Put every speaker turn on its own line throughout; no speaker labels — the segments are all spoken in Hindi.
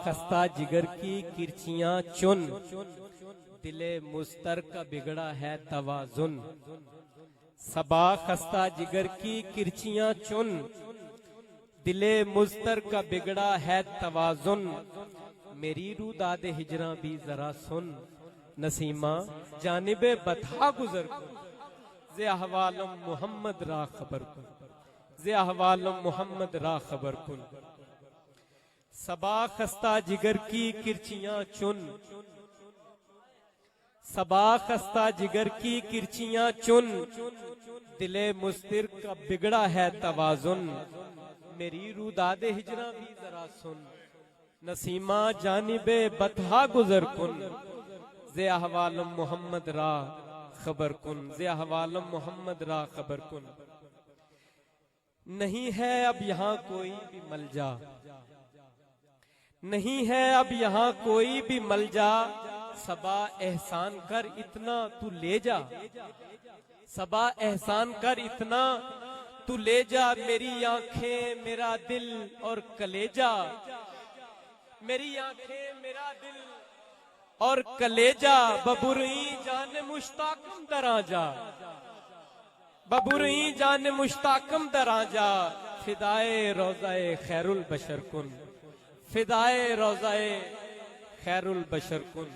खस्ता जिगर की किरचियां चुन, दिले मुस्तर का बिगड़ा है तवाजुन। सबा खस्ता जिगर की किरचियां चुन, दिले मुस्तर का बिगड़ा है तवाजुन। मेरी रू दादे हिजरा भी जरा सुन, नसीमा जानिबे बता गुजर कुन। जे अहवालम मोहम्मद रा खबर कुन, जे अहवालम मोहम्मद रा खबर कुन। सबा खस्ता जिगर की किरचियां चुन, सबा खस्ता जिगर की किरचियां चुन, दिले मुस्तिर का बिगड़ा है तवाजुन। मेरी रू दादे हिजरा भी जरा सुन, नसीमा जानिबे बता गुजर कुन। जे अहवालम मोहम्मद रा खबर कुन, जे अहवालम मोहम्मद रा खबर कुन। नहीं है अब यहाँ कोई भी मलजा, नहीं है अब यहाँ कोई भी मलजा। सबा एहसान कर इतना तू ले जा, सबा एहसान कर इतना तू ले जा। मेरी आंखें मेरा दिल और कलेजा, मेरी आंखें मेरा दिल और कलेजा। बबुरई जान मुश्ताकम दराजा, बबुरई जान मुश्ताकम दराजा। फिदाए रोजाए खैरुल बशर कुन, फिदाए रोजाए खैरुल बशर कुन।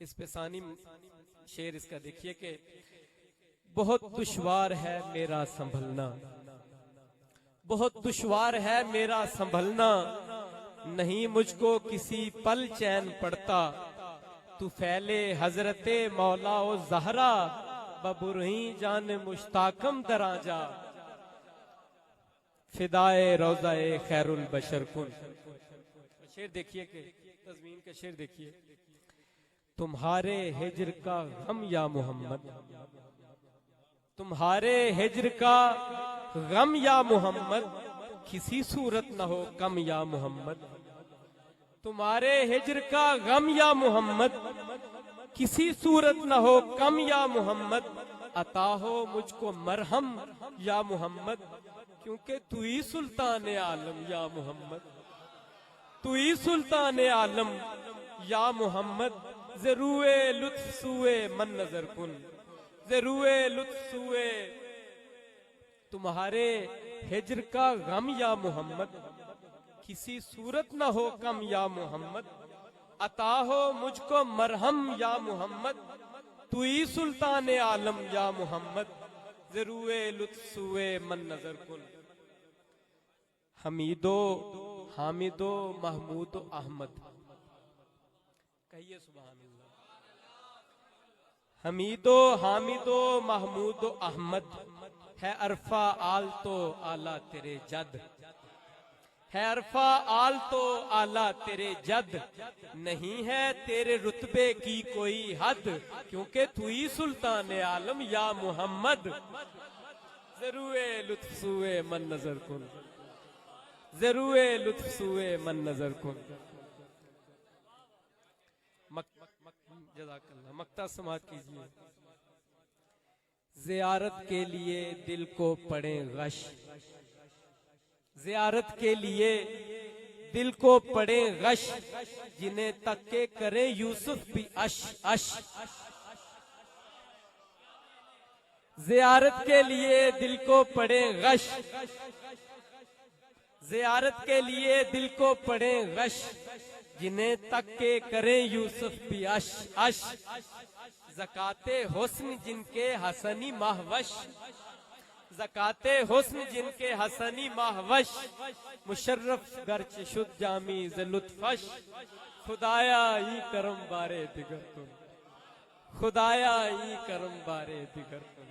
इस पे सानी शेर इसका देखिए कि बहुत दुश्वार है मेरा संभलना, बहुत दुश्वार है मेरा संभलना। नहीं मुझको किसी पल चैन पड़ता, तू फैले हजरते मौला ओ जहरा। बबुरही जान मुश्ताकम दराजा, फिदाए रोजाए खैरुल बशर कुन। शेर देखिए कि तज़मीन का शेर देखिए। तुम्हारे हिज्र का गम या मोहम्मद, तुम्हारे हिज्र का गम या मोहम्मद, किसी सूरत न हो कम या मोहम्मद। तुम्हारे हिज्र का गम या मोहम्मद, किसी सूरत न हो कम या मोहम्मद। अता हो मुझको मरहम या मोहम्मद, क्योंकि तू ही सुल्तान आलम या मोहम्मद, तू ही सुल्तान आलम या मोहम्मद। जरूए लुत्फ सुए मन नजर कुन, जरूए लुत्फ सुए। तुम्हारे हिज्र का गम या मोहम्मद, किसी सूरत न हो कम या मोहम्मद। अता हो मुझको मरहम या मोहम्मद, तू ही सुल्तान आलम या मोहम्मद। जरूए लुत्फ सुए मन नजर कुन। हमीदो हामिदो महमूदो अहमद, कहिए सुभान अल्लाह। हमीदो हामिदो महमूदो अहमद, है अरफा आल तो आला तेरे जद, है अरफा आल तो आला तेरे जद। नहीं है तेरे रुतबे की कोई हद, क्योंकि तू ही सुल्तान आलम या मोहम्मद। जरूए लुत्फ सुए मन नजर कुन, जरूए लुत्फ सुए मन नजर कुन। जज़ाकल्लाह। मक्ता समात कीजिए। ज़ियारत के लिए दिल को पड़े गश, ज़ियारत के लिए दिल को पड़े गश। जिन्हें तक के करे यूसुफ भी अश अश। ज़ियारत के लिए दिल को पड़े गश, ज़ियारत के लिए दिल को पड़े गश। जिन्हें तक के करें यूसुफ भी अश अश। ज़काते हुस्न जिनके हसनी महवश, ज़काते हुस्न जिनके हसनी महवश। मुशर्रफ गर्च शुद्ध जामी ज़ लुत्फश। खुदाया ई करम बारे दिगर तुम, खुदाया ई करम बारे दिगर तुम।